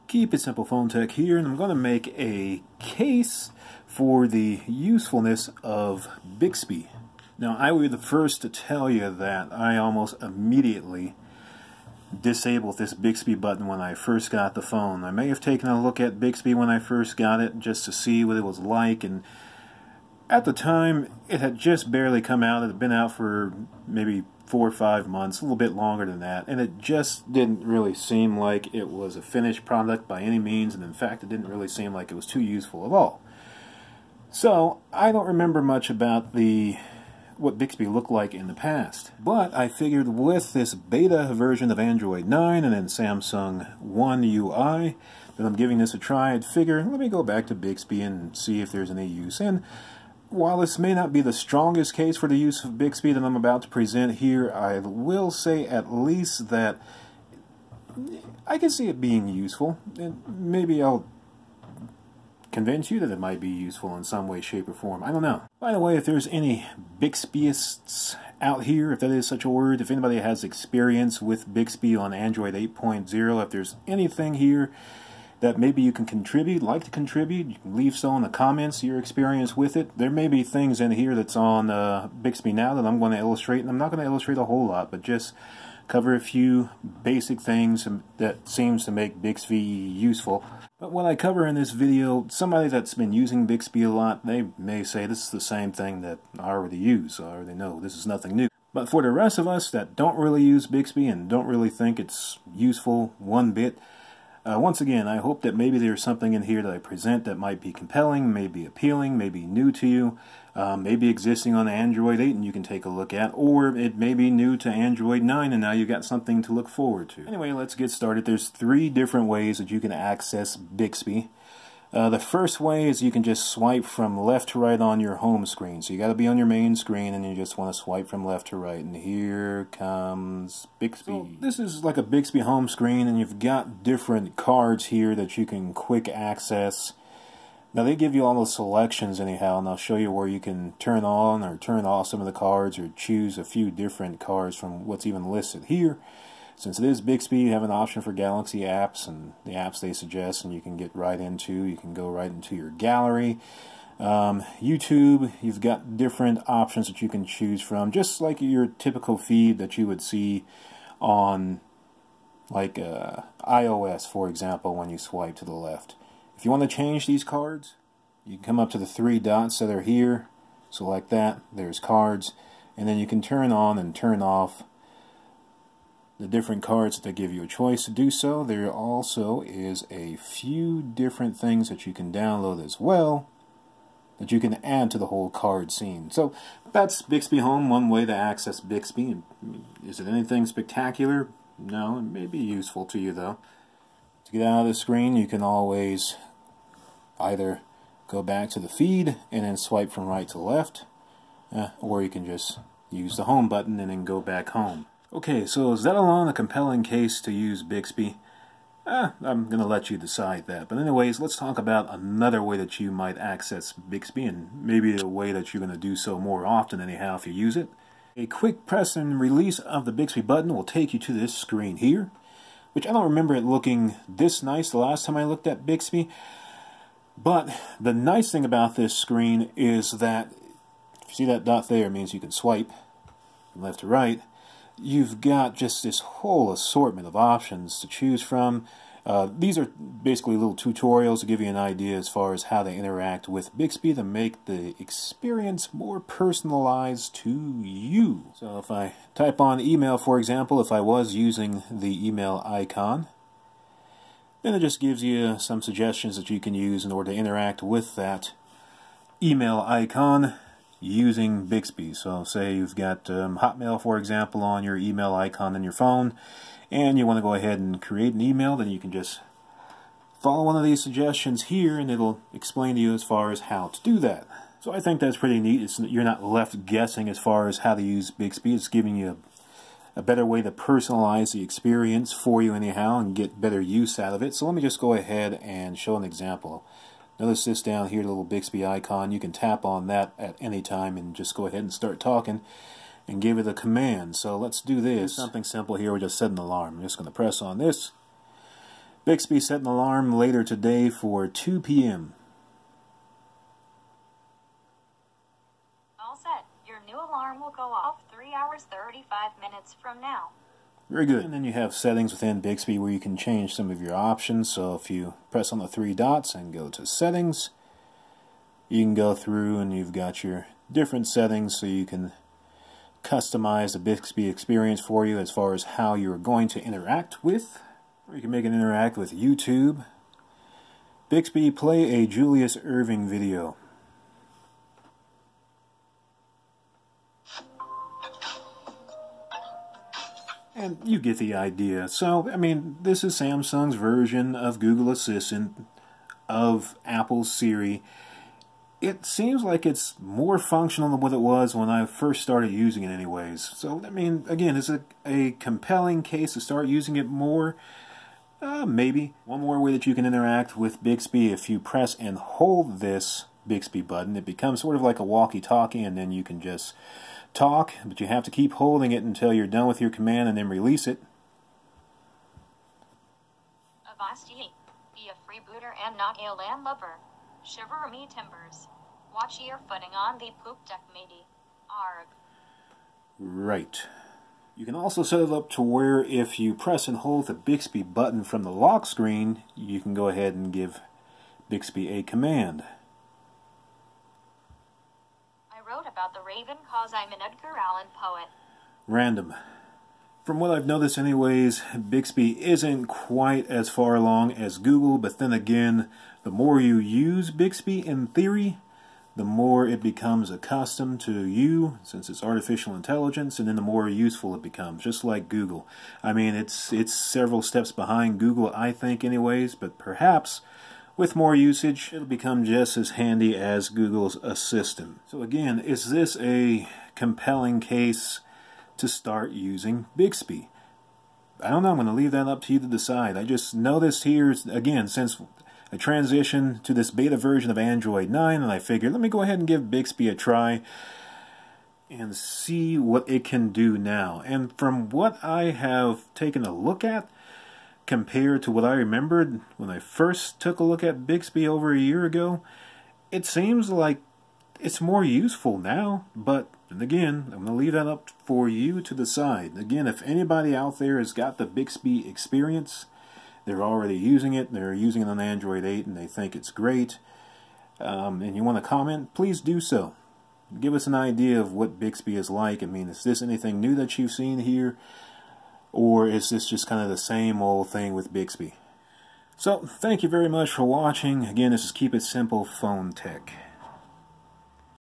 Keep it simple, Phone Tech here, and I'm going to make a case for the usefulness of Bixby. Now, I will be the first to tell you that I almost immediately disabled this Bixby button when I first got the phone. I may have taken a look at Bixby when I first got it just to see what it was like, and at the time it had just barely come out. It had been out for maybe 4 or 5 months, a little bit longer than that, and it just didn't really seem like it was a finished product by any means, and in fact it didn't really seem like it was too useful at all. So I don't remember much about what Bixby looked like in the past, but I figured with this beta version of Android 9 and then Samsung One UI that I'm giving this a try, I'd figure let me go back to Bixby and see if there's any use. And while this may not be the strongest case for the use of Bixby that I'm about to present here, I will say at least that I can see it being useful, and maybe I'll convince you that it might be useful in some way, shape, or form. I don't know. By the way, if there's any Bixbyists out here, if that is such a word, if anybody has experience with Bixby on Android 8.0, if there's anything here that maybe you can like to contribute, you can leave so in the comments, your experience with it. There may be things in here that's on Bixby now that I'm going to illustrate, and I'm not going to illustrate a whole lot, but just cover a few basic things that seems to make Bixby useful. But what I cover in this video, somebody that's been using Bixby a lot, they may say this is the same thing that I already use, I already know, this is nothing new. But for the rest of us that don't really use Bixby and don't really think it's useful one bit, once again, I hope that maybe there's something in here that I present that might be compelling, maybe appealing, maybe new to you, maybe existing on Android 8 and you can take a look at, or it may be new to Android 9 and now you've got something to look forward to. Anyway, let's get started. There's 3 different ways that you can access Bixby. The first way is you can just swipe from left to right on your home screen. So you got to be on your main screen and you just want to swipe from left to right. And here comes Bixby. So this is like a Bixby home screen, and you've got different cards here that you can quick access. Now they give you all those selections anyhow, and I'll show you where you can turn on or turn off some of the cards or choose a few different cards from what's even listed here. Since it is Bixby, you have an option for Galaxy apps and the apps they suggest, and you can get right into. You can go right into your gallery. YouTube, you've got different options that you can choose from, just like your typical feed that you would see on like iOS, for example, when you swipe to the left. If you want to change these cards, you can come up to the 3 dots that are here, select that, there's cards, and then you can turn on and turn off the different cards that they give you a choice to do so. There also is a few different things that you can download as well that you can add to the whole card scene. So that's Bixby Home, one way to access Bixby. Is it anything spectacular? No, it may be useful to you though. To get out of the screen, you can always either go back to the feed and then swipe from right to left, or you can just use the home button and then go back home. Okay, so is that alone a compelling case to use Bixby? I'm going to let you decide that. But anyways, let's talk about another way that you might access Bixby, and maybe a way that you're going to do so more often anyhow if you use it. A quick press and release of the Bixby button will take you to this screen here, which I don't remember it looking this nice the last time I looked at Bixby. But the nice thing about this screen is that, if you see that dot there, it means you can swipe from left to right. You've got just this whole assortment of options to choose from. These are basically little tutorials to give you an idea as far as how to interact with Bixby to make the experience more personalized to you. So if I type on email, for example, if I was using the email icon, then it just gives you some suggestions that you can use in order to interact with that email icon using Bixby. So say you've got Hotmail, for example, on your email icon in your phone, and you want to go ahead and create an email, then you can just follow one of these suggestions here and it'll explain to you as far as how to do that. So I think that's pretty neat. You're not left guessing as far as how to use Bixby. It's giving you a better way to personalize the experience for you anyhow and get better use out of it. So let me just go ahead and show an example. Notice this down here, the little Bixby icon. You can tap on that at any time and just go ahead and start talking and give it a command. So let's do this. Something simple here. We just set an alarm. I'm just going to press on this. Bixby set an alarm later today for 2 p.m. All set. Your new alarm will go off 3 hours 35 minutes from now. Very good. And then you have settings within Bixby where you can change some of your options. So if you press on the 3 dots and go to settings, you can go through and you've got your different settings so you can customize the Bixby experience for you as far as how you're going to interact with. Or you can make it interact with YouTube. Bixby, play a Julius Erving video. And you get the idea. So, I mean, this is Samsung's version of Google Assistant, of Apple's Siri. It seems like it's more functional than what it was when I first started using it anyways. So, I mean, again, is it a compelling case to start using it more? Maybe. One more way that you can interact with Bixby, if you press and hold this Bixby button, it becomes sort of like a walkie-talkie, and then you can just talk, but you have to keep holding it until you're done with your command and then release it. Avasti, be a freebooter and not a landlubber. Shiver me timbers. Watch your footing on the poop deck, matey. Arg. Right. You can also set it up to where if you press and hold the Bixby button from the lock screen, you can go ahead and give Bixby a command. I wrote about the raven cause I'm an Edgar Allan poet. Random. From what I've noticed anyways, Bixby isn't quite as far along as Google, but then again, the more you use Bixby in theory, the more it becomes accustomed to you, since it's artificial intelligence, and then the more useful it becomes, just like Google. I mean, it's several steps behind Google, I think anyways, but perhaps with more usage, it'll become just as handy as Google's Assistant. So again, is this a compelling case to start using Bixby? I don't know, I'm going to leave that up to you to decide. I just noticed here, again, since I transitioned to this beta version of Android 9, and I figured, let me go ahead and give Bixby a try and see what it can do now. And from what I have taken a look at, compared to what I remembered when I first took a look at Bixby over a year ago, it seems like it's more useful now. But then again, I'm going to leave that up for you to decide. Again, if anybody out there has got the Bixby experience, they're already using it, they're using it on Android 8 and they think it's great, and you want to comment, please do so. Give us an idea of what Bixby is like. I mean, is this anything new that you've seen here? Or is this just kind of the same old thing with Bixby? So, thank you very much for watching. Again, this is Keep It Simple Phone Tech.